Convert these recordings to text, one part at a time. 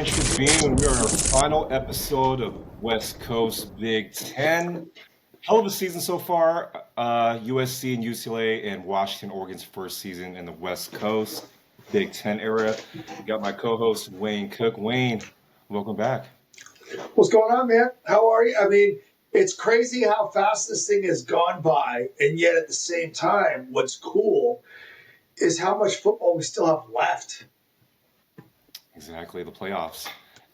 Morning Tribune. We are in our final episode of West Coast Big Ten. Hell of a season so far. USC and UCLA and Washington, Oregon's first season in the West Coast Big Ten era. Got my co-host Wayne Cook. Wayne, welcome back. What's going on, man? How are you? I mean, it's crazy how fast this thing has gone by, and yet at the same time, what's cool is how much football we still have left. Exactly, the playoffs.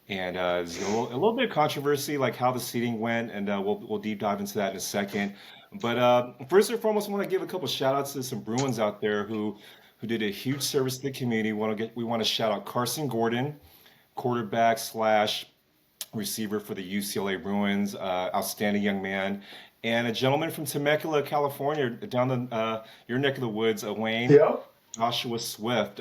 And there's a little bit of controversy, like how the seating went, and we'll deep dive into that in a second. But first and foremost, I want to give a couple shout outs to some Bruins out there who did a huge service to the community. We want to shout out Carson Gordon, quarterback slash receiver for the UCLA Bruins, outstanding young man, and a gentleman from Temecula, California, down your neck of the woods, Wayne, Yeah. Joshua Swift.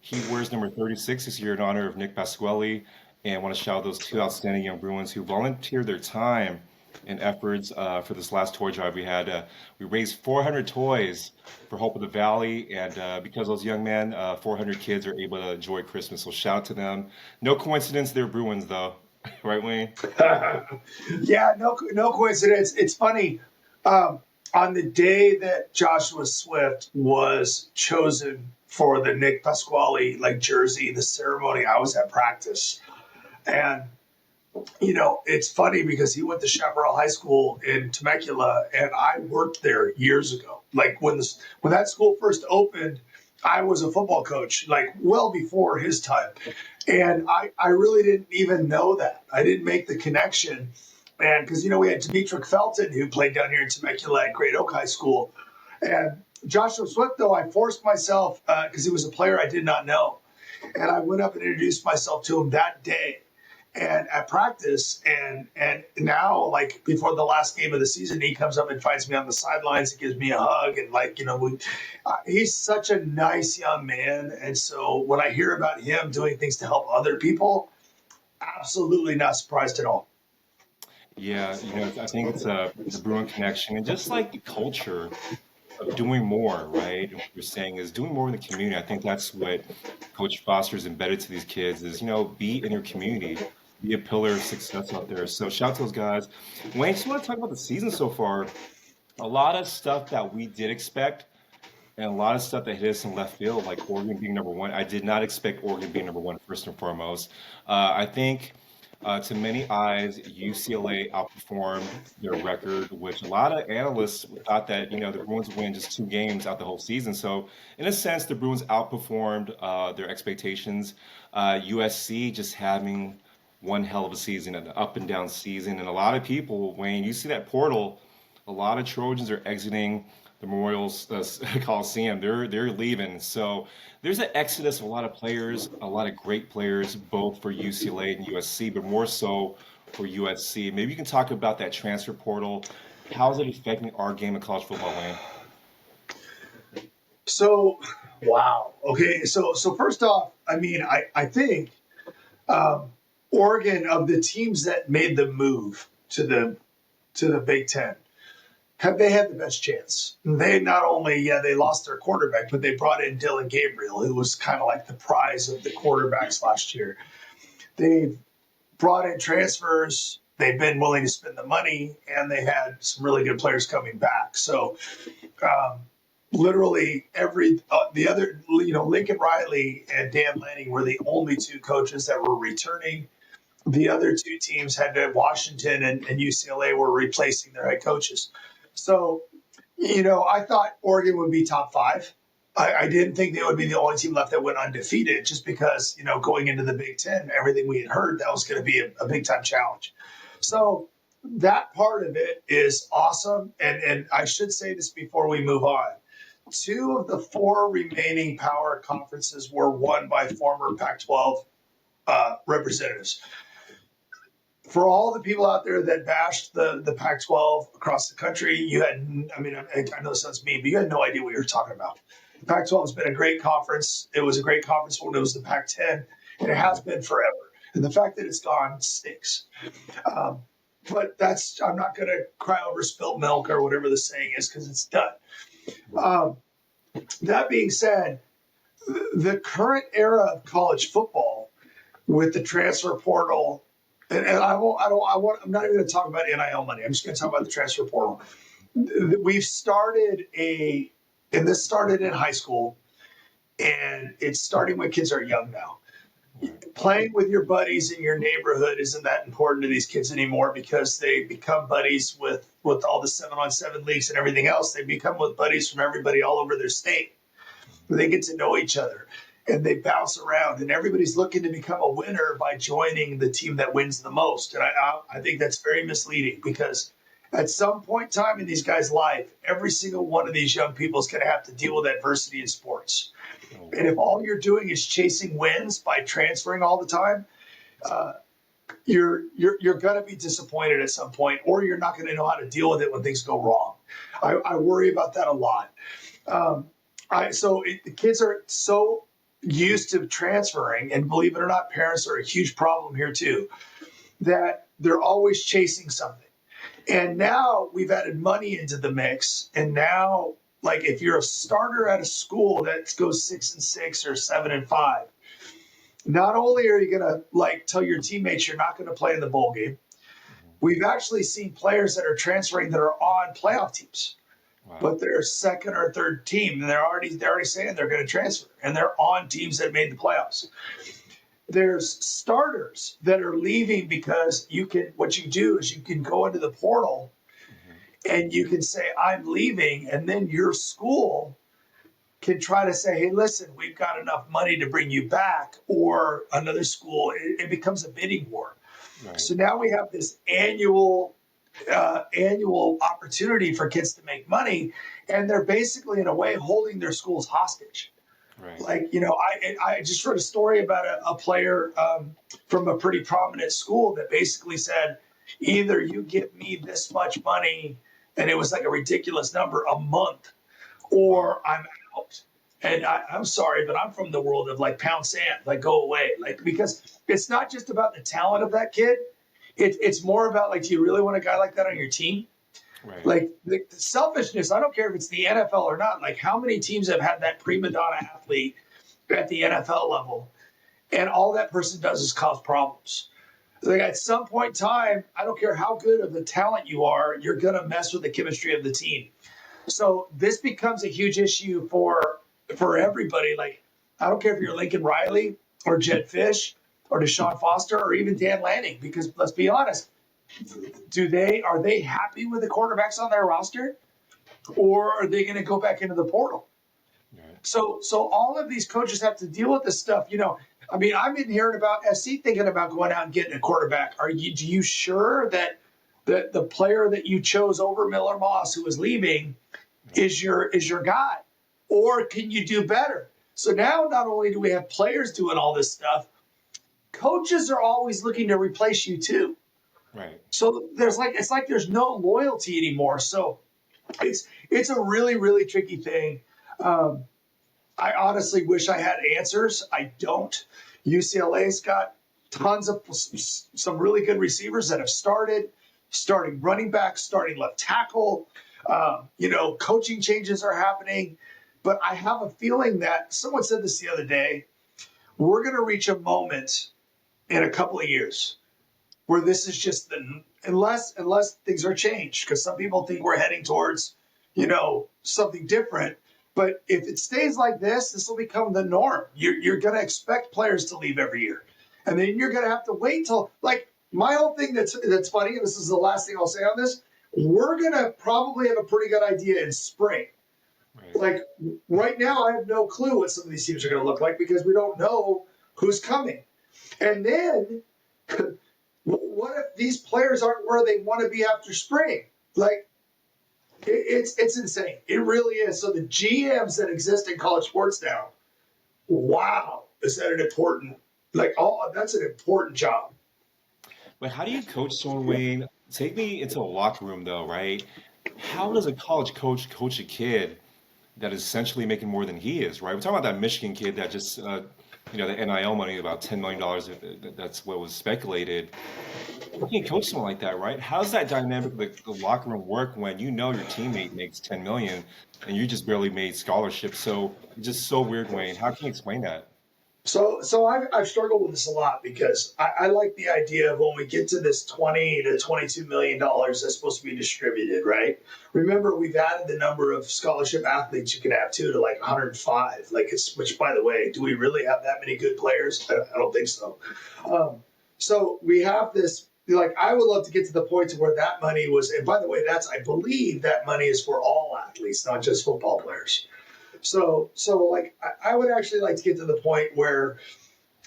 He wears number 36 this year in honor of Nick Pasquale, and I want to shout out those two outstanding young Bruins who volunteered their time and efforts for this last toy drive we had. We raised 400 toys for Hope of the Valley, and because those young men, 400 kids are able to enjoy Christmas. So shout out to them. No coincidence, they're Bruins though, right, Wayne? Yeah, no coincidence. It's funny. On the day that Joshua Swift was chosen for the Nick Pasquale jersey, the ceremony, I was at practice, and it's funny because he went to Chaparral High School in Temecula, and I worked there years ago. Like when that school first opened, I was a football coach, like well before his time. And I really didn't even know that. I didn't make the connection. And because, we had Demetric Felton, who played down here in Temecula at Great Oak High School. And Joshua Swift, though, I forced myself, because he was a player I did not know. And I went up and introduced myself to him that day and at practice. And now, before the last game of the season, he comes up and finds me on the sidelines and gives me a hug. And he's such a nice young man. And so when I hear about him doing things to help other people, absolutely not surprised at all. Yeah, I think it's the Bruin connection and just like the culture of doing more, right? And what you're saying is doing more in the community. I think that's what Coach Foster's embedded to these kids is, be in your community, be a pillar of success out there. So shout out to those guys. Wayne, just want to talk about the season so far. A lot of stuff that we did expect and a lot of stuff that hit us in left field, like Oregon being number one. I did not expect Oregon being number one, first and foremost. I think to many eyes, UCLA outperformed their record, which a lot of analysts thought that, the Bruins would win just two games out the whole season. So, in a sense, the Bruins outperformed their expectations. USC just having one hell of a season, an up and down season. And a lot of people, Wayne, you see that portal, a lot of Trojans are exiting the Memorial Coliseum. They're leaving. So there's an exodus of a lot of players, a lot of great players, both for UCLA and USC, but more so for USC. Maybe you can talk about that transfer portal. How is it affecting our game of college football, Wayne? So, wow. Okay. So first off, I think Oregon, of the teams that made the move to the Big Ten, they had the best chance. They not only, they lost their quarterback, but they brought in Dylan Gabriel, who was kind of like the prize of the quarterbacks last year. They've brought in transfers. They've been willing to spend the money, and they had some really good players coming back. So, literally the other, Lincoln Riley and Dan Lanning were the only two coaches that were returning. The other two teams Washington and UCLA were replacing their head coaches. So, I thought Oregon would be top five. I didn't think they would be the only team left that went undefeated just because, going into the Big Ten, everything we had heard, that was going to be a big time challenge. So that part of it is awesome. And I should say this before we move on. Two of the four remaining power conferences were won by former Pac-12 representatives. For all the people out there that bashed the Pac-12 across the country, I know this sounds mean, but you had no idea what you were talking about. The Pac-12 has been a great conference. It was a great conference when it was the Pac-10, and it has been forever. And the fact that it's gone stinks. But I'm not going to cry over spilt milk or whatever the saying is because it's done. That being said, the current era of college football with the transfer portal, and I'm not even going to talk about NIL money. I'm just going to talk about the transfer portal. We've started and this started in high school, and it's starting when kids are young now. Right. Playing with your buddies in your neighborhood isn't that important to these kids anymore because they become buddies with all the 7-on-7 leagues and everything else. They become with buddies from everybody all over their state. They get to know each other and they bounce around, and everybody's looking to become a winner by joining the team that wins the most. And I think that's very misleading because at some point in time in these guys' life, every single one of these young people is going to have to deal with adversity in sports. Oh, And if all you're doing is chasing wins by transferring all the time, you're going to be disappointed at some point, or you're not going to know how to deal with it when things go wrong. I worry about that a lot. The kids are so used to transferring, and believe it or not, parents are a huge problem here too, that they're always chasing something. And now we've added money into the mix, and now like if you're a starter at a school that goes 6-6 or 7-5, not only are you gonna like tell your teammates you're not going to play in the bowl game, we've actually seen players that are transferring that are on playoff teams, wow. but they're second or third team, and they're already saying they're going to transfer, and they're on teams that made the playoffs. There's starters that are leaving because what you do is you can go into the portal Mhm. and you can say I'm leaving, and then your school can try to say, hey, listen, we've got enough money to bring you back, or another school. It becomes a bidding war. Right. So now we have this annual opportunity for kids to make money, and they're basically in a way holding their schools hostage. Right. Like, I just read a story about a player from a pretty prominent school that basically said, either you give me this much money, and it was like a ridiculous number a month, Wow. or I'm out. And I'm sorry, but I'm from the world of like pound sand, like go away. Like, because it's not just about the talent of that kid. It's more about like, do you really want a guy like that on your team? Right. Like the selfishness, I don't care if it's the NFL or not. Like, how many teams have had that prima donna athlete at the NFL level, and all that person does is cause problems? Like, at some point in time, I don't care how good of the talent you are, you're gonna mess with the chemistry of the team. So this becomes a huge issue for everybody. Like, I don't care if you're Lincoln Riley or Jed Fish or Deshaun Foster or even Dan Lanning, because let's be honest, are they happy with the quarterbacks on their roster, or are they going to go back into the portal? Right. So all of these coaches have to deal with this stuff. I mean, I've been hearing about SC thinking about going out and getting a quarterback. Do you sure that the player that you chose over Miller Moss, who is leaving, Right. is your guy, or can you do better? So now not only do we have players doing all this stuff, coaches are always looking to replace you too. Right. So it's like there's no loyalty anymore. So it's a really really tricky thing. Um, I honestly wish I had answers. I don't. UCLA's got tons of some really good receivers that have starting running back, starting left tackle. Coaching changes are happening, but I have a feeling that someone said this the other day. We're going to reach a moment in a couple of years where this is just unless things are changed, because some people think we're heading towards something different. But if it stays like this will become the norm. You're going to expect players to leave every year, and then you're going to have to wait till, like, my whole thing that's funny, and this is the last thing I'll say on this. We're going to probably have a pretty good idea in spring. Right. Like, right now, I have no clue what some of these teams are going to look like because we don't know who's coming. And then what if these players aren't where they want to be after spring? Like, it's insane. It really is. So the GMs that exist in college sports now, wow, is that an important, that's an important job. But how do you coach someone, Wayne? Take me into a locker room, though, right? How does a college coach coach a kid that is essentially making more than he is, right? We're talking about that Michigan kid that just, the NIL money, about $10 million. That's what was speculated. You can't coach someone like that, right? How's that dynamic of the locker room work when you know your teammate makes 10 million and you just barely made scholarship? So it's just so weird, Wayne. How can you explain that? So I've struggled with this a lot because I like the idea of when we get to this 20 to $22 million that's supposed to be distributed, right? Remember, we've added the number of scholarship athletes you can have too to like 105. Like it's which, by the way, do we really have that many good players? I don't think so. So we have this. Like I would love to get to the point to where that money was. And by the way, that's I believe that money is for all athletes, not just football players. So like I would actually like to get to the point where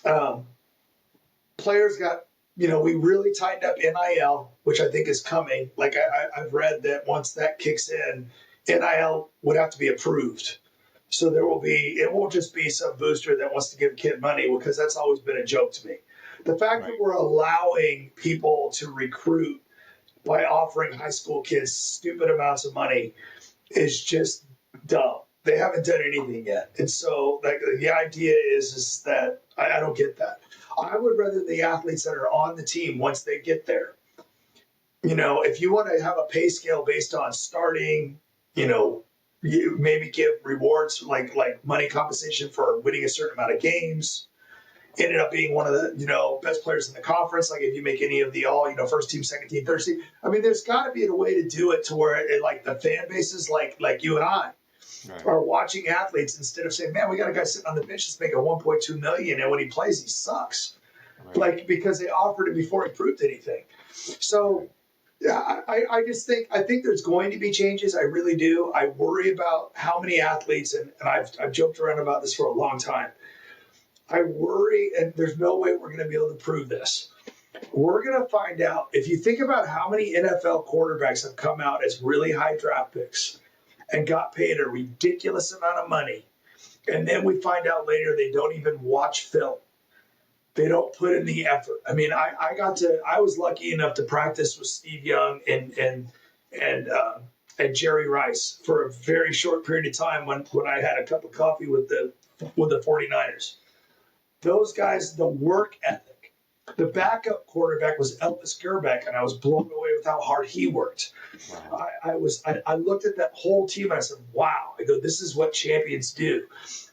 um, players got, we really tightened up NIL, which I think is coming. Like I've read that once that kicks in, NIL would have to be approved. So it won't just be some booster that wants to give a kid money because that's always been a joke to me. The fact that Right. we're allowing people to recruit by offering high school kids stupid amounts of money is just dumb. They haven't done anything yet. And so like the idea is that I don't get that. I would rather the athletes that are on the team once they get there. If you want to have a pay scale based on starting, you know, you maybe give rewards like money compensation for winning a certain amount of games. Ended up being one of the best players in the conference. Like if you make any of the all first team, second team, third team. I mean, there's got to be a way to do it to where like the fan bases like you and I Right. are watching athletes instead of saying, man, we got a guy sitting on the bench that's making 1.2 million, and when he plays, he sucks. Right. Like because they offered it before he proved anything. So Right. yeah, I just think there's going to be changes. I really do. I worry about how many athletes, and I've joked around about this for a long time. I worry, and there's no way we're going to be able to prove this. We're going to find out if you think about how many NFL quarterbacks have come out as really high draft picks and got paid a ridiculous amount of money. And then we find out later they don't even watch film. They don't put in the effort. I mean, I was lucky enough to practice with Steve Young and Jerry Rice for a very short period of time when I had a cup of coffee with the 49ers. Those guys, the work ethic. The backup quarterback was Elvis Gerbeck, and I was blown away with how hard he worked. Wow. I looked at that whole team and I said, wow. I go, this is what champions do.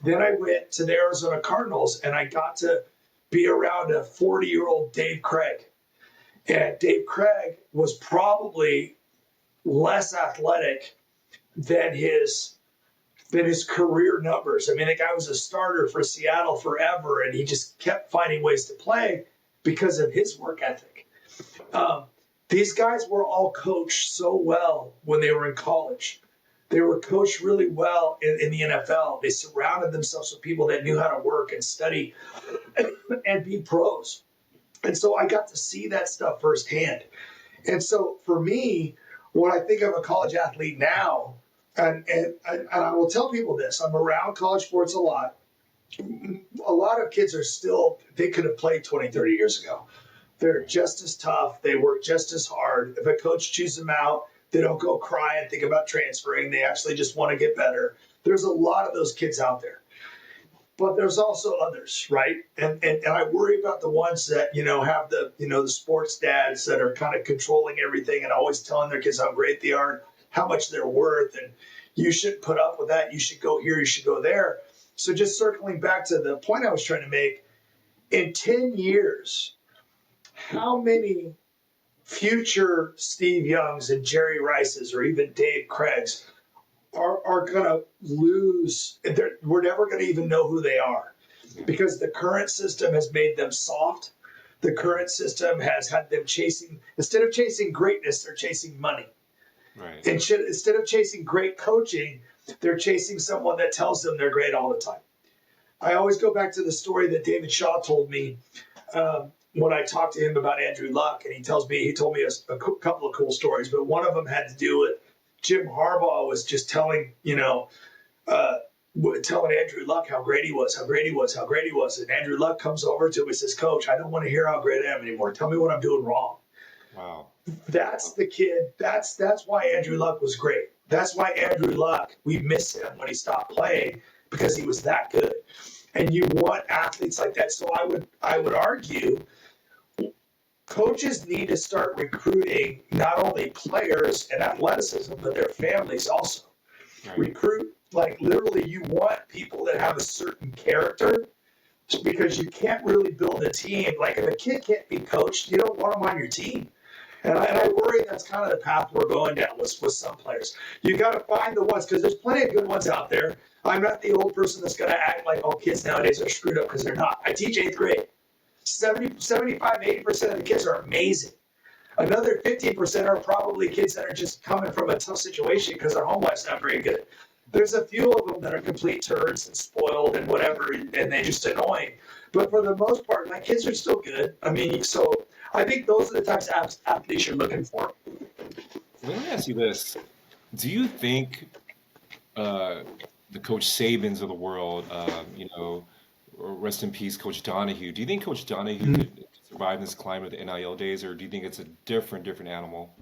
Then I went to the Arizona Cardinals and I got to be around a 40-year-old Dave Craig. And Dave Craig was probably less athletic than his career numbers. I mean, the guy was a starter for Seattle forever, and he just kept finding ways to play because of his work ethic. These guys were all coached so well when they were in college. They were coached really well in the NFL. They surrounded themselves with people that knew how to work and study and be pros. And so I got to see that stuff firsthand. And so for me, when I think of a college athlete now, and I will tell people this, I'm around college sports a lot. A lot of kids are still, they could have played 20, 30 years ago. They're just as tough. They work just as hard. If a coach chooses them out, they don't go cry and think about transferring. They actually just want to get better. There's a lot of those kids out there. But there's also others, right? And I worry about the ones that, have the sports dads that are kind of controlling everything and always telling their kids how great they are, how much they're worth, and you shouldn't put up with that. You should go here, you should go there. So just circling back to the point I was trying to make, in 10 years, how many future Steve Youngs and Jerry Rices or even Dave Craigs are going to lose? We're never going to even know who they are Yeah. because the current system has made them soft. The current system has had them chasing, instead of chasing greatness, they're chasing money. Right. And instead of chasing great coaching, they're chasing someone that tells them they're great all the time. I always go back to the story that David Shaw told me when I talked to him about Andrew Luck, and he told me a couple of cool stories, but one of them had to do with Jim Harbaugh was just telling Andrew Luck how great he was, how great he was, how great he was, and Andrew Luck comes over to him and says, "Coach, I don't want to hear how great I am anymore. Tell me what I'm doing wrong." Wow. That's the kid. That's why Andrew Luck was great. That's why Andrew Luck, we miss him when he stopped playing because he was that good. And you want athletes like that. So I would argue coaches need to start recruiting not only players and athleticism, but their families also. Right. Recruit, like literally you want people that have a certain character because you can't really build a team. Like if a kid can't be coached, you don't want him on your team. And I worry that's kind of the path we're going down with some players. You got to find the ones, because there's plenty of good ones out there. I'm not the old person that's going to act like all kids nowadays are screwed up, because they're not. I teach eighth grade. 75, 80% of the kids are amazing. Another 15% are probably kids that are just coming from a tough situation because their home life's not very good. There's a few of them that are complete turds and spoiled and whatever, and they're just annoying. But for the most part, my kids are still good. I mean, so I think those are the types of athletes you're looking for. Let me ask you this: do you think the Coach Sabins of the world, rest in peace, Coach Donahue? Do you think Coach Donahue could survive in this climate of the NIL days, or do you think it's a different animal?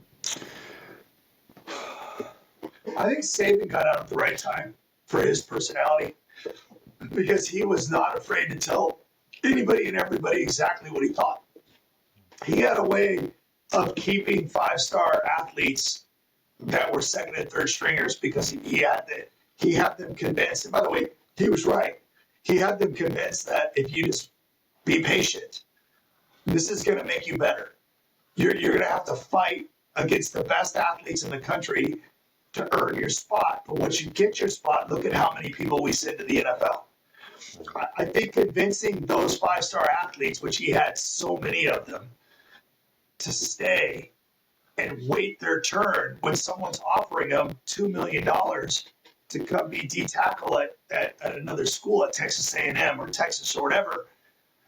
I think Saban got out at the right time for his personality, because he was not afraid to tell anybody and everybody exactly what he thought. He had a way of keeping five-star athletes that were second and third stringers, because he had them convinced. And by the way, he was right. He had them convinced that if you just be patient, this is going to make you better. You're going to have to fight against the best athletes in the country to earn your spot. But once you get your spot, look at how many people we send to the NFL. I think convincing those five-star athletes, which he had so many of them, to stay and wait their turn when someone's offering them $2 million to come be D tackle at another school, at Texas A&M or Texas or whatever.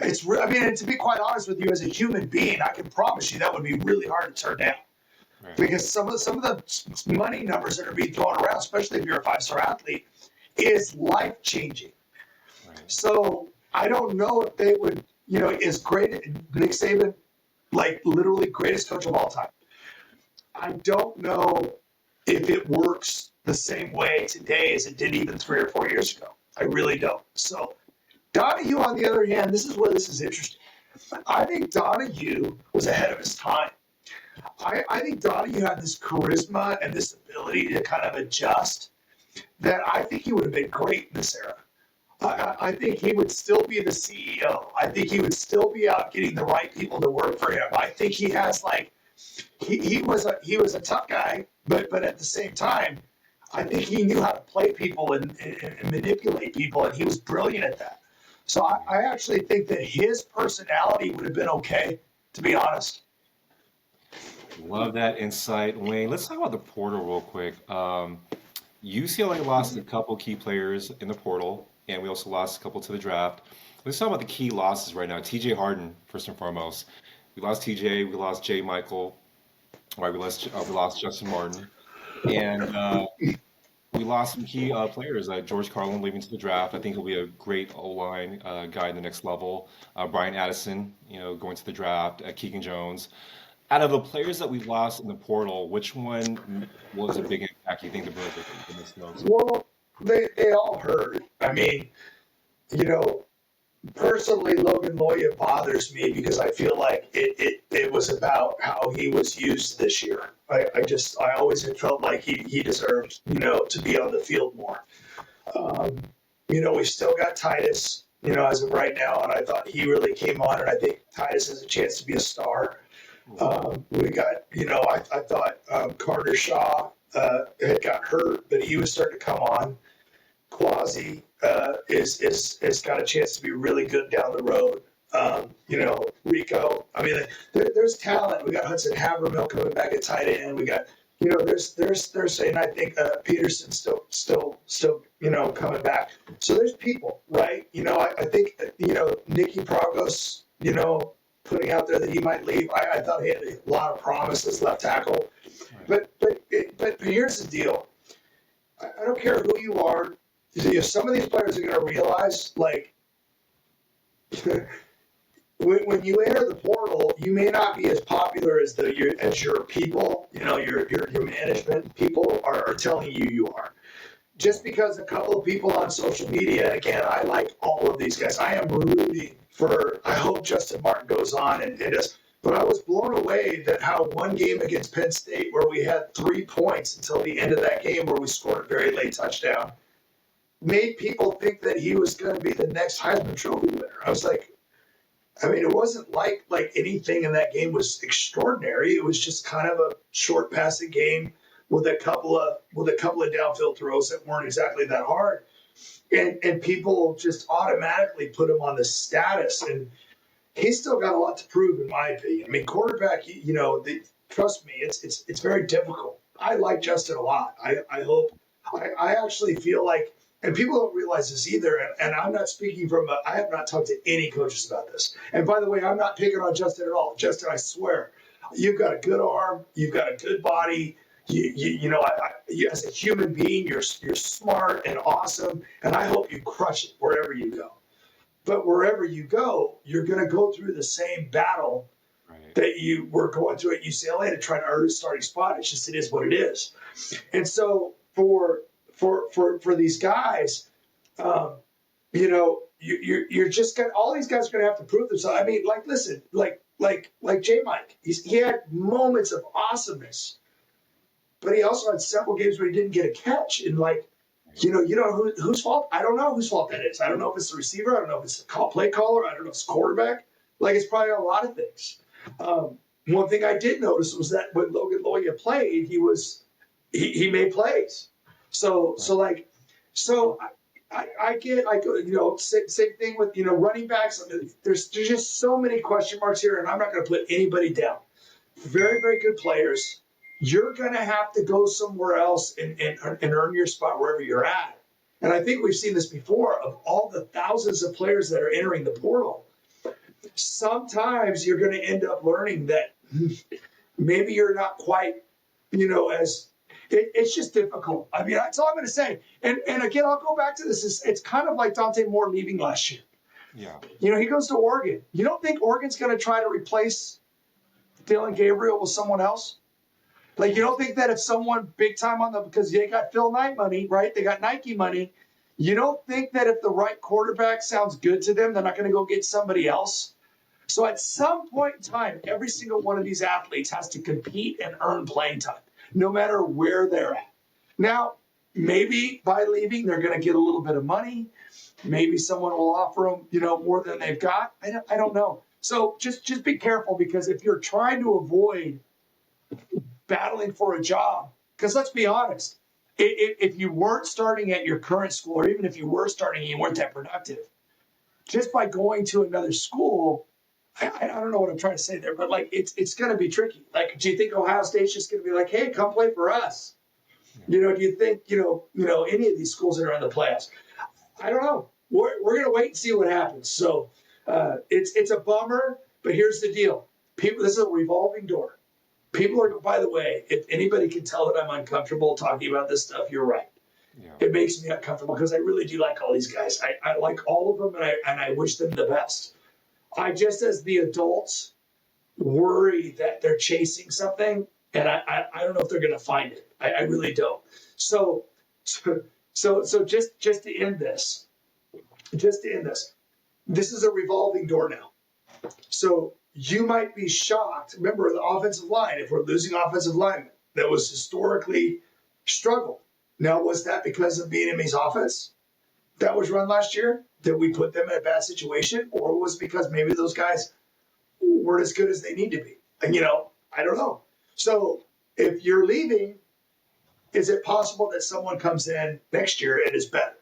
And to be quite honest with you, as a human being, I can promise you that would be really hard to turn down. Right. Because some of the money numbers that are being thrown around, especially if you're a five-star athlete, is life-changing. Right. So I don't know if they would, is great. Nick Saban, like literally greatest coach of all time. I don't know if it works the same way today as it did even 3 or 4 years ago. I really don't. So Donahue, on the other hand, this is where this is interesting. I think Donahue was ahead of his time. I think Donahue had this charisma and this ability to kind of adjust that I think he would have been great in this era. I think he would still be the CEO. I think he would still be out getting the right people to work for him. I think he has he was a tough guy, but at the same time, I think he knew how to play people and manipulate people, and he was brilliant at that. So I actually think that his personality would have been okay, to be honest. Love that insight, Wayne. Let's talk about the portal real quick. UCLA lost a couple key players in the portal, and we also lost a couple to the draft. Let's talk about the key losses right now. TJ Harden, first and foremost. We lost TJ, we lost J. Michael, right? We lost Justin Martin, and we lost some key players, like George Carlin leaving to the draft. I think he'll be a great O-line guy in the next level. Brian Addison, going to the draft. Keegan Jones. Out of the players that we lost in the portal, which one was a big impact? You think the Bruins are missed most? Well, they all hurt. I mean, personally, Logan Loya bothers me because I feel like it was about how he was used this year. I always had felt like he deserved, to be on the field more. We still got Titus, as of right now, and I thought he really came on, and I think Titus has a chance to be a star. We got, I thought Carter Shaw had got hurt, but he was starting to come on. Quasi is got a chance to be really good down the road. Rico. I mean, there's talent. We got Hudson Havermill coming back at tight end. We got, they're saying I think Peterson still coming back. So there's people, right? I think Nicky Pragos, putting out there that he might leave. I thought he had a lot of promises left tackle, but here's the deal. I don't care who you are. Some of these players are going to realize, like, when you enter the portal, you may not be as popular as your people. Your management people are telling you are. Just because a couple of people on social media, and again, I like all of these guys. I am rooting for. I hope Justin Martin goes on and does. But I was blown away that how one game against Penn State, where we had 3 points until the end of that game, where we scored a very late touchdown, made people think that he was going to be the next Heisman Trophy winner. I was like, I mean, it wasn't like anything in that game was extraordinary. It was just kind of a short passing game with a couple of downfield throws that weren't exactly that hard, and people just automatically put him on the status. And he's still got a lot to prove, in my opinion. I mean, quarterback, trust me, it's very difficult. I like Justin a lot. I hope. I actually feel like, and people don't realize this either. And I'm not speaking from. I have not talked to any coaches about this. And by the way, I'm not picking on Justin at all. Justin, I swear, you've got a good arm. You've got a good body. You as a human being, you're smart and awesome. And I hope you crush it wherever you go. But wherever you go, you're going to go through the same battle Right. that you were going through at UCLA to try to earn a starting spot. It's just, it is what it is. And so for these guys, you're just going to, all these guys are going to have to prove themselves. I mean, like, listen, like J Mike, he had moments of awesomeness, but he also had several games where he didn't get a catch. And like, whose fault? I don't know whose fault that is. I don't know if it's the receiver. I don't know if it's the play caller. I don't know if it's quarterback. Like, it's probably a lot of things. One thing I did notice was that when Logan Loya played, he made plays. So Right. so like so I get, same thing with running backs. I mean, there's just so many question marks here, and I'm not going to put anybody down. Yeah. Very, very good players. You're going to have to go somewhere else and earn your spot wherever you're at. And I think we've seen this before, of all the thousands of players that are entering the portal. Sometimes you're going to end up learning that maybe you're not quite, as it's just difficult. I mean, that's all I'm going to say. And again, I'll go back to this. It's kind of like Dante Moore leaving last year. Yeah. He goes to Oregon. You don't think Oregon's going to try to replace Dylan Gabriel with someone else? Like, you don't think that if someone big time because they got Phil Knight money, right? They got Nike money. You don't think that if the right quarterback sounds good to them, they're not going to go get somebody else? So at some point in time, every single one of these athletes has to compete and earn playing time, no matter where they're at. Now, maybe by leaving, they're going to get a little bit of money. Maybe someone will offer them, more than they've got. I don't know. So just be careful, because if you're trying to avoid battling for a job, because let's be honest, if you weren't starting at your current school, or even if you were starting and you weren't that productive, just by going to another school, I don't know what I'm trying to say there, but like, it's going to be tricky. Like, do you think Ohio State's just going to be like, hey, come play for us? Yeah. Do you think any of these schools that are in the playoffs? I don't know. We're going to wait and see what happens. So it's a bummer, but here's the deal. People, this is a revolving door. People are, by the way, if anybody can tell that I'm uncomfortable talking about this stuff, you're right. Yeah. It makes me uncomfortable, because I really do like all these guys. I like all of them, and I wish them the best. I just, as the adults, worry that they're chasing something, and I don't know if they're going to find it. I really don't. So just to end this, this is a revolving door now. So you might be shocked. Remember, the offensive line, if we're losing offensive linemen, that was historically struggled. Now, was that because of Bieniemy's offense that was run last year? Did we put them in a bad situation? Or was it because maybe those guys weren't as good as they need to be? And, I don't know. So if you're leaving, is it possible that someone comes in next year and is better?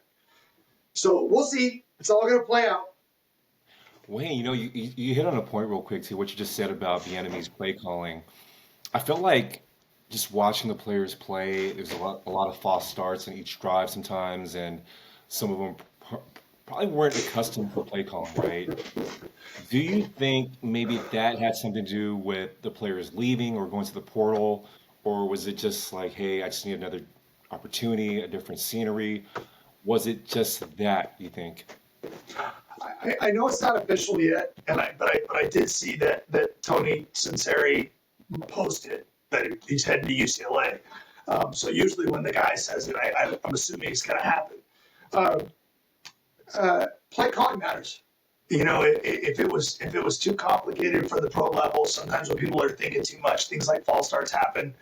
So we'll see. It's all going to play out. Wayne, you hit on a point real quick too, what you just said about the enemy's play calling. I felt like just watching the players play, there's a lot of false starts in each drive sometimes, and some of them probably weren't accustomed to play calling, right? Do you think maybe that had something to do with the players leaving or going to the portal, or was it just like, hey, I just need another opportunity, a different scenery? Was it just that, you think? I know it's not official yet, but I did see that Tony Sinceri posted that he's heading to UCLA. So usually when the guy says it, I'm assuming it's going to happen. Play calling matters. If it was too complicated for the pro level, sometimes when people are thinking too much, things like false starts happen.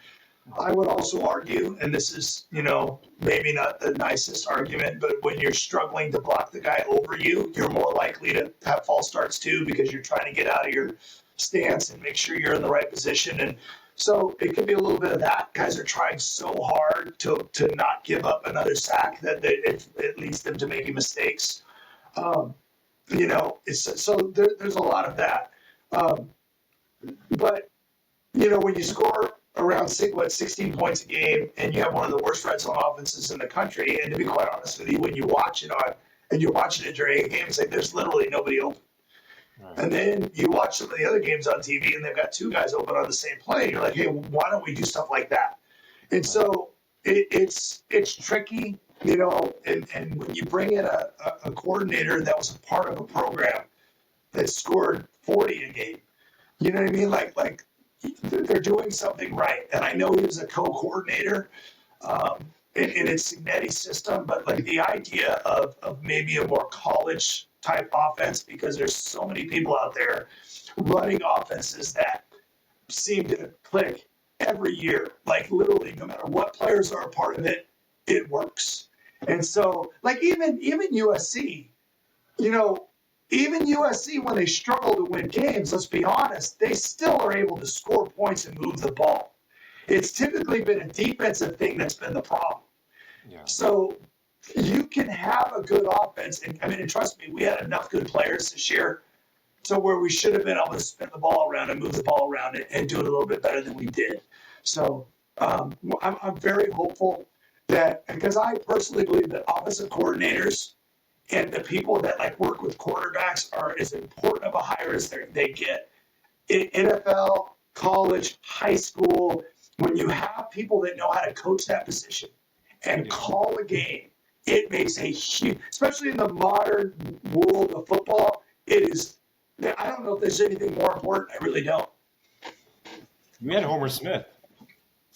I would also argue, and this is, maybe not the nicest argument, but when you're struggling to block the guy over you, you're more likely to have false starts too because you're trying to get out of your stance and make sure you're in the right position. And so it could be a little bit of that. Guys are trying so hard to not give up another sack that it leads them to making mistakes. Um, there's a lot of that. Um, but when you score around 16 points a game and you have one of the worst red zone offenses in the country, and to be quite honest with you, when you watch it and you're watching it during a game, it's like there's literally nobody open. Right. And then you watch some of the other games on TV and they've got two guys open on the same play. And you're like, hey, why don't we do stuff like that? And so it's tricky, and when you bring in a coordinator that was a part of a program that scored 40 a game, you know what I mean? Like they're doing something right. And I know he was a co-coordinator in its Signetti system, but like the idea of maybe a more college type offense, because there's so many people out there running offenses that seem to click every year. Like literally, no matter what players are a part of it, it works. And so, like even USC, even USC, when they struggle to win games, let's be honest, they still are able to score points and move the ball. It's typically been a defensive thing that's been the problem. Yeah. So you can have a good offense. And trust me, we had enough good players this year to where we should have been able to spin the ball around and move the ball around and do it a little bit better than we did. So I'm very hopeful that, because I personally believe that offensive coordinators and the people that like work with quarterbacks are as important of a hire as they get. In NFL, college, high school, when you have people that know how to coach that position and call a game, it makes a huge, especially in the modern world of football, it is, I don't know if there's anything more important. I really don't. We had Homer Smith.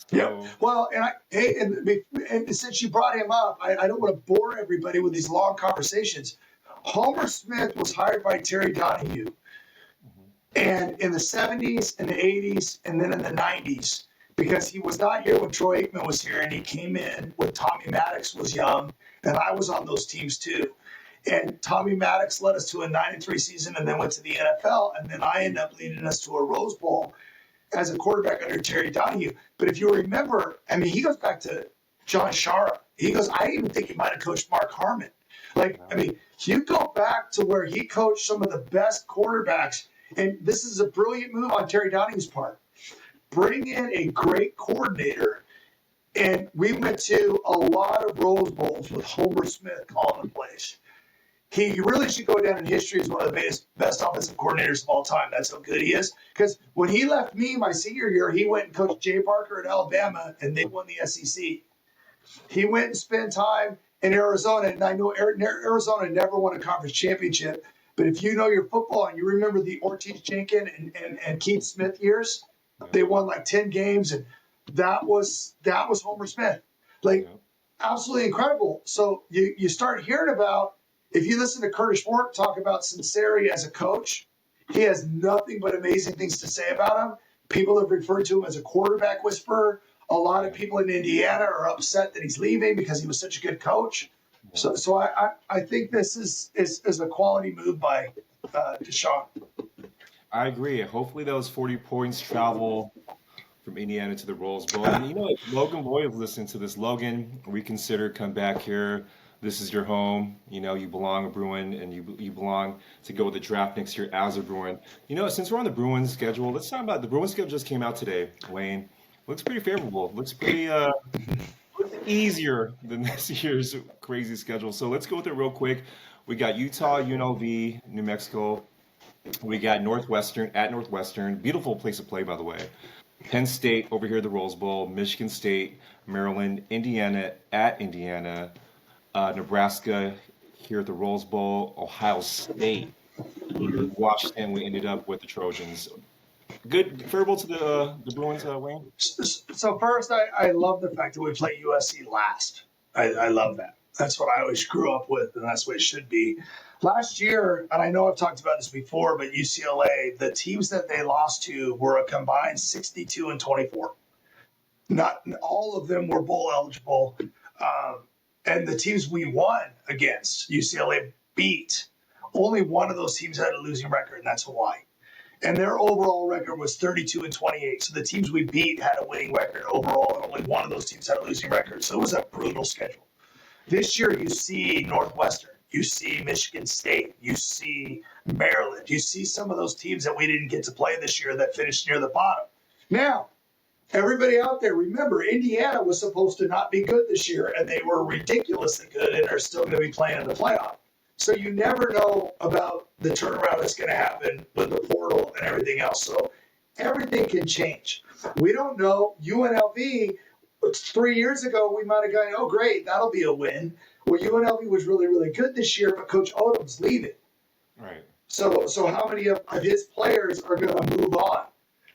So, yeah. Well, and since you brought him up, I don't want to bore everybody with these long conversations. Homer Smith was hired by Terry Donahue, and in the 70s and the 80s, and then in the 90s, because he was not here when Troy Aikman was here, and he came in when Tommy Maddox was young, and I was on those teams too. And Tommy Maddox led us to a 9-3 season, and then went to the NFL, and then I ended up leading us to a Rose Bowl as a quarterback under Terry Donahue. But if you remember, he goes back to John Shara. He goes, I even think he might have coached Mark Harmon. You go back to where he coached some of the best quarterbacks, and this is a brilliant move on Terry Donahue's part. Bring in a great coordinator, and we went to a lot of Rose Bowls with Homer Smith calling the plays. He really should go down in history as one of the best offensive coordinators of all time. That's how good he is. Because when he left me my senior year, he went and coached Jay Barker at Alabama, and they won the SEC. He went and spent time in Arizona, and I know Arizona never won a conference championship. But if you know your football and you remember the Ortiz Jenkins and Keith Smith years, they won like 10 games, and that was Homer Smith. Absolutely incredible. So you start hearing about, if you listen to Curtis Moore talk about Sinceri as a coach, he has nothing but amazing things to say about him. People have referred to him as a quarterback whisperer. A lot of people in Indiana are upset that he's leaving because he was such a good coach. So I think this is a quality move by Deshaun. I agree. Hopefully those 40 points travel from Indiana to the Rose Bowl. And if Logan Boyd is listening to this, Logan, reconsider, come back here. This is your home. You belong a Bruin, and you belong to go with the draft next year as a Bruin. Since we're on the Bruins schedule, let's talk about the Bruins schedule. Just came out today, Wayne. Looks pretty favorable. Looks pretty looks easier than this year's crazy schedule. So let's go with it real quick. We got Utah, UNLV, New Mexico. We got Northwestern. Beautiful place to play, by the way. Penn State over here at the Rose Bowl. Michigan State, Maryland, Indiana at Indiana. Nebraska here at the Rose Bowl, Ohio State, Washington. We ended up with the Trojans. Good, favorable to the Bruins, Wayne. So first, I love the fact that we play USC last. I love that. That's what I always grew up with, and that's what it should be. Last year, and I know I've talked about this before, but UCLA, the teams that they lost to were a combined 62-24. Not all of them were bowl eligible. And the teams we won against, UCLA beat, only one of those teams had a losing record, and that's Hawaii. And their overall record was 32-28. So the teams we beat had a winning record overall, and only one of those teams had a losing record. So it was a brutal schedule. This year, you see Northwestern, you see Michigan State, you see Maryland, you see some of those teams that we didn't get to play this year that finished near the bottom. Now, everybody out there, remember, Indiana was supposed to not be good this year, and they were ridiculously good and are still going to be playing in the playoff. So you never know about the turnaround that's going to happen with the portal and everything else. So everything can change. We don't know. UNLV, 3 years ago, we might have gone, oh, great, that'll be a win. Well, UNLV was really, really good this year, but Coach Odom's leaving. Right. So how many of his players are going to move on?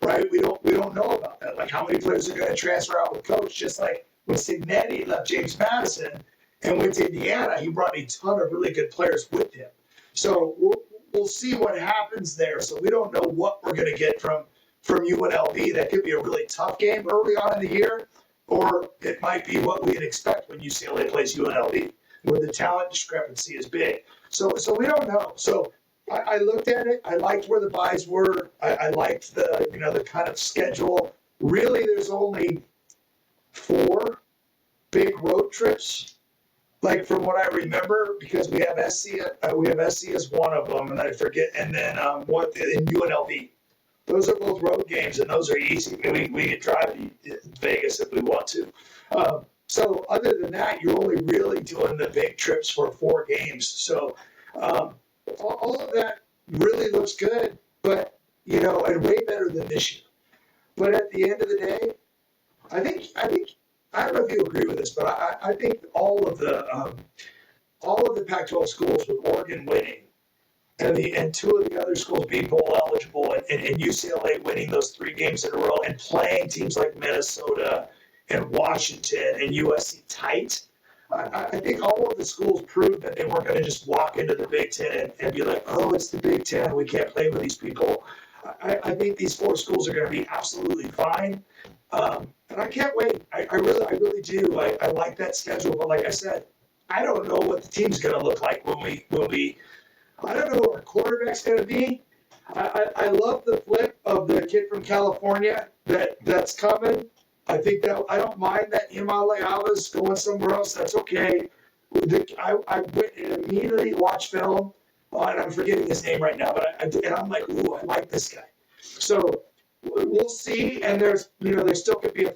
Right? We don't know about that. Like how many players are going to transfer out with Coach? Just like when Signetti left James Madison and went to Indiana, he brought a ton of really good players with him. So we'll see what happens there. So we don't know what we're going to get from UNLV. That could be a really tough game early on in the year, or it might be what we'd expect when UCLA plays UNLV, where the talent discrepancy is big. So we don't know. So I looked at it. I liked where the buys were. I liked the kind of schedule. Really, there's only 4 big road trips, like from what I remember, because we have SC. We have SC as one of them, and I forget. And then what in UNLV. Those are both road games, and those are easy. We can drive to Vegas if we want to. So other than that, you're only really doing the big trips for 4 games. So. All of that really looks good, but and way better than this year. But at the end of the day, I think I don't know if you agree with this, but I think all of the Pac-12 schools with Oregon winning and 2 of the other schools being bowl eligible and UCLA winning those 3 games in a row and playing teams like Minnesota and Washington and USC tight. I think all of the schools proved that they weren't going to just walk into the Big Ten and be like, oh, it's the Big Ten. We can't play with these people. I think these 4 schools are going to be absolutely fine. And I can't wait. I really do. I like that schedule. But like I said, I don't know what the team's going to look like when we I don't know who our quarterback's going to be. I love the flip of the kid from California that's coming. I think that I don't mind that Imaleava's going somewhere else. That's okay. I went and immediately watched film, and I'm forgetting his name right now, but I'm like, ooh, I like this guy. So we'll see. And there still could be a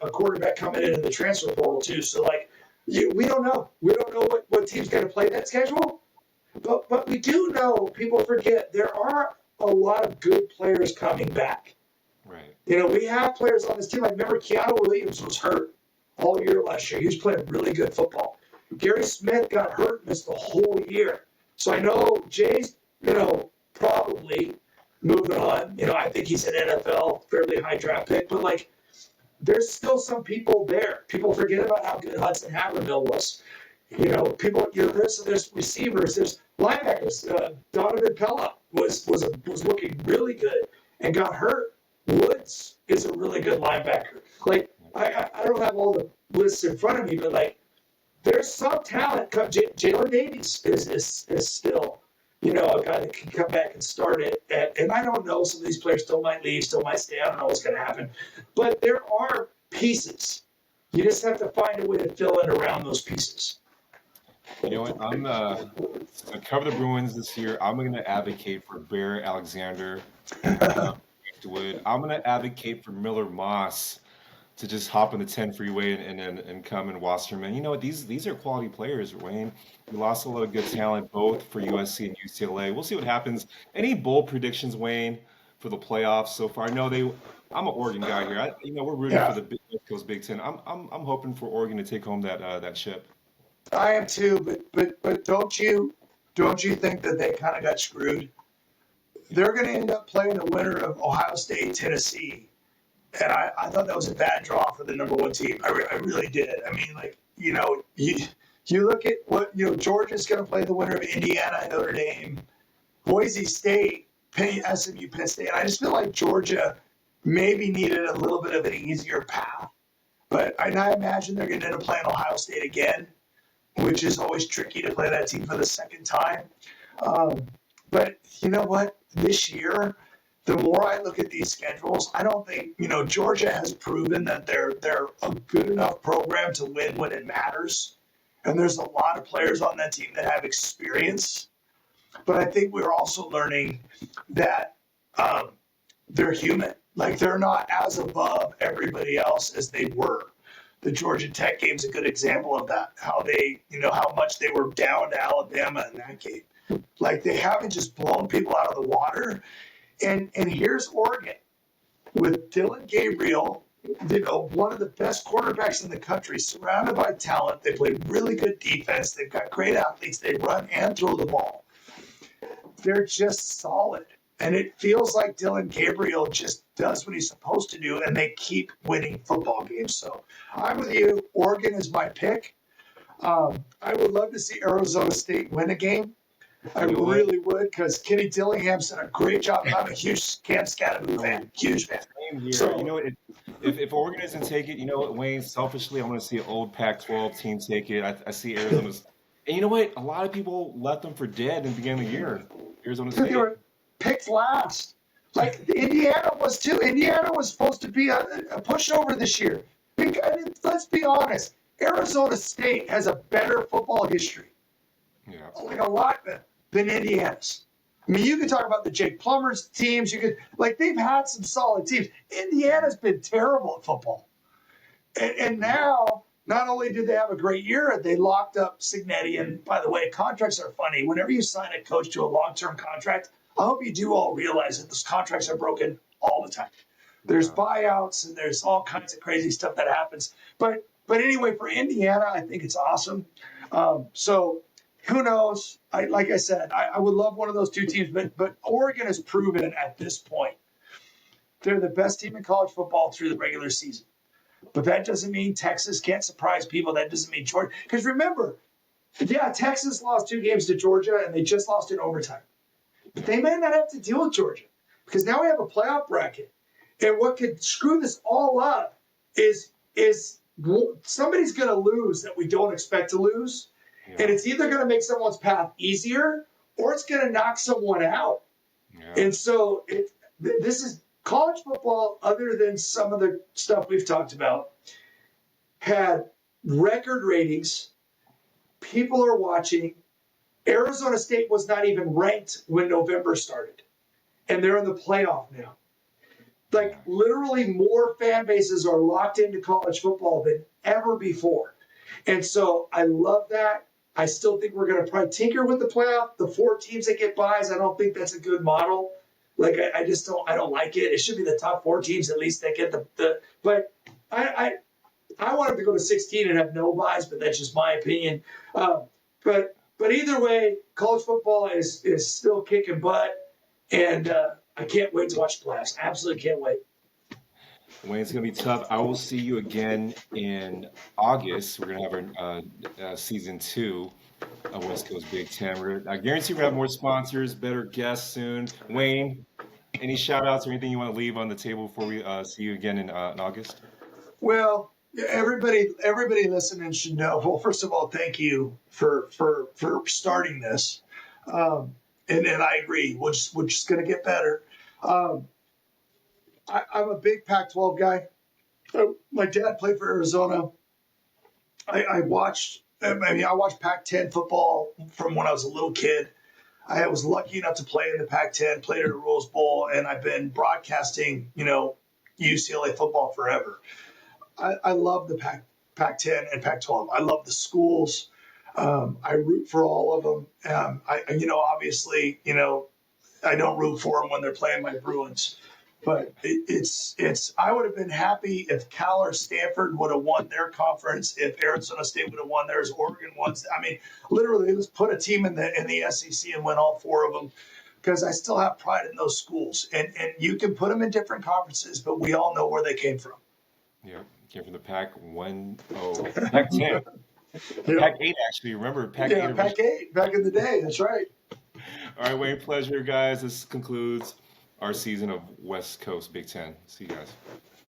quarterback coming in the transfer portal too. So like, we don't know. We don't know what team's going to play that schedule, but we do know. People forget there are a lot of good players coming back. Right. We have players on this team. I remember Keanu Williams was hurt all year last year. He was playing really good football. Gary Smith got hurt and missed the whole year. So I know Jay's, probably moving on. I think he's an NFL fairly high draft pick, but like, there's still some people there. People forget about how good Hudson Havermill was. There's receivers, there's linebackers. Donovan Pella was looking really good and got hurt. Woods is a really good linebacker. Like, I don't have all the lists in front of me, but like, there's some talent. Jalen Davies is still, a guy that can come back and start it. And I don't know, some of these players still might leave, still might stay. I don't know what's going to happen. But there are pieces. You just have to find a way to fill in around those pieces. You know what? I'm to cover the Bruins this year. I'm going to advocate for Bear Alexander. I'm going to advocate for Miller Moss to just hop on the 10 freeway and come and Wasserman. You know what? These are quality players, Wayne. We lost a lot of good talent both for USC and UCLA. We'll see what happens. Any bold predictions, Wayne, for the playoffs so far? I know I'm an Oregon guy here. We're rooting for the West Coast Big Ten. I'm hoping for Oregon to take home that ship. I am too, but don't you think that they kind of got screwed? They're going to end up playing the winner of Ohio State, Tennessee. And I thought that was a bad draw for the number 1 team. I really did. I mean, like, you look at what, Georgia's going to play the winner of Indiana, Notre Dame, Boise State, SMU, Penn State. I just feel like Georgia maybe needed a little bit of an easier path But I imagine they're going to end up playing Ohio State again, which is always tricky to play that team for the second time. Um, but you know what? This year, the more I look at these schedules, I don't think Georgia has proven that they're a good enough program to win when it matters. And there's a lot of players on that team that have experience. But I think we're also learning that um, they're human. Like they're not as above everybody else as they were. The Georgia Tech game's a good example of that. How they, how much they were down to Alabama in that game. Like they haven't just blown people out of the water. And here's Oregon with Dylan Gabriel, one of the best quarterbacks in the country, surrounded by talent. They play really good defense. They've got great athletes. They run and throw the ball. They're just solid. And it feels like Dylan Gabriel just does what he's supposed to do, and they keep winning football games. So I'm with you. Oregon is my pick. I would love to see Arizona State win a game. I really would, because Kenny Dillingham's done a great job. I'm a huge Cam Scatteroo fan. Huge fan. Same here. So, If Oregon doesn't take it, Wayne, selfishly, I want to see an old Pac-12 team take it. I see Arizona's. And you know what? A lot of people left them for dead in the beginning of the year. Arizona State. they were picked last. Like Indiana was too. Indiana was supposed to be a pushover this year. Let's be honest. Arizona State has a better football history. Yeah. Like a lot than Indiana's. I mean, you can talk about the Jake Plumbers teams. They've had some solid teams. Indiana's been terrible at football. And now, not only did they have a great year, they locked up Signetti. And by the way, contracts are funny. Whenever you sign a coach to a long-term contract, I hope you do all realize that those contracts are broken all the time. There's buyouts and there's all kinds of crazy stuff that happens. But anyway, for Indiana, I think it's awesome. So who knows? Like I said, I would love one of those two teams, but Oregon has proven at this point they're the best team in college football through the regular season. But that doesn't mean Texas can't surprise people. That doesn't mean Georgia. Because remember, Texas lost 2 games to Georgia, and they just lost in overtime. But they may not have to deal with Georgia, because now we have a playoff bracket. And what could screw this all up is somebody's going to lose that we don't expect to lose. Yeah. And it's either going to make someone's path easier or it's going to knock someone out. Yeah. And so this is college football, other than some of the stuff we've talked about, had record ratings. People are watching. Arizona State was not even ranked when November started. And they're in the playoff now. Like literally more fan bases are locked into college football than ever before. And so I love that. I still think we're going to probably tinker with the playoff. The 4 teams that get buys, I don't think that's a good model. Like I just don't like it. It should be the top 4 teams at least that get the but I want them to go to 16 and have no buys, but that's just my opinion. But either way, college football is still kicking butt, and I can't wait to watch the playoffs. Absolutely can't wait. Wayne, it's going to be tough. I will see you again in August. We're going to have our season 2 of West Coast Big Ten. I guarantee we're going to have more sponsors, better guests soon. Wayne, any shout-outs or anything you want to leave on the table before we see you again in August? Well, everybody listening should know. Well, first of all, thank you for starting this. And I agree. We're just going to get better. I'm a big Pac-12 guy. My dad played for Arizona. I watched Pac-10 football from when I was a little kid. I was lucky enough to play in the Pac-10, played at a Rose Bowl, and I've been broadcasting, UCLA football forever. I love the Pac-10 and Pac-12. I love the schools. I root for all of them. Obviously, I don't root for them when they're playing my Bruins. But I would have been happy if Cal or Stanford would have won their conference, if Arizona State would have won theirs, Oregon won. I mean, literally, let's put a team in the SEC and win all 4 of them, because I still have pride in those schools. And you can put them in different conferences, but we all know where they came from. Yeah, came from the Pac-10. Pac-8, actually. Remember Pac-8? Yeah, Pac-8, back in the day. That's right. All right, Wayne, pleasure, guys. This concludes our season of West Coast Big Ten. See you guys.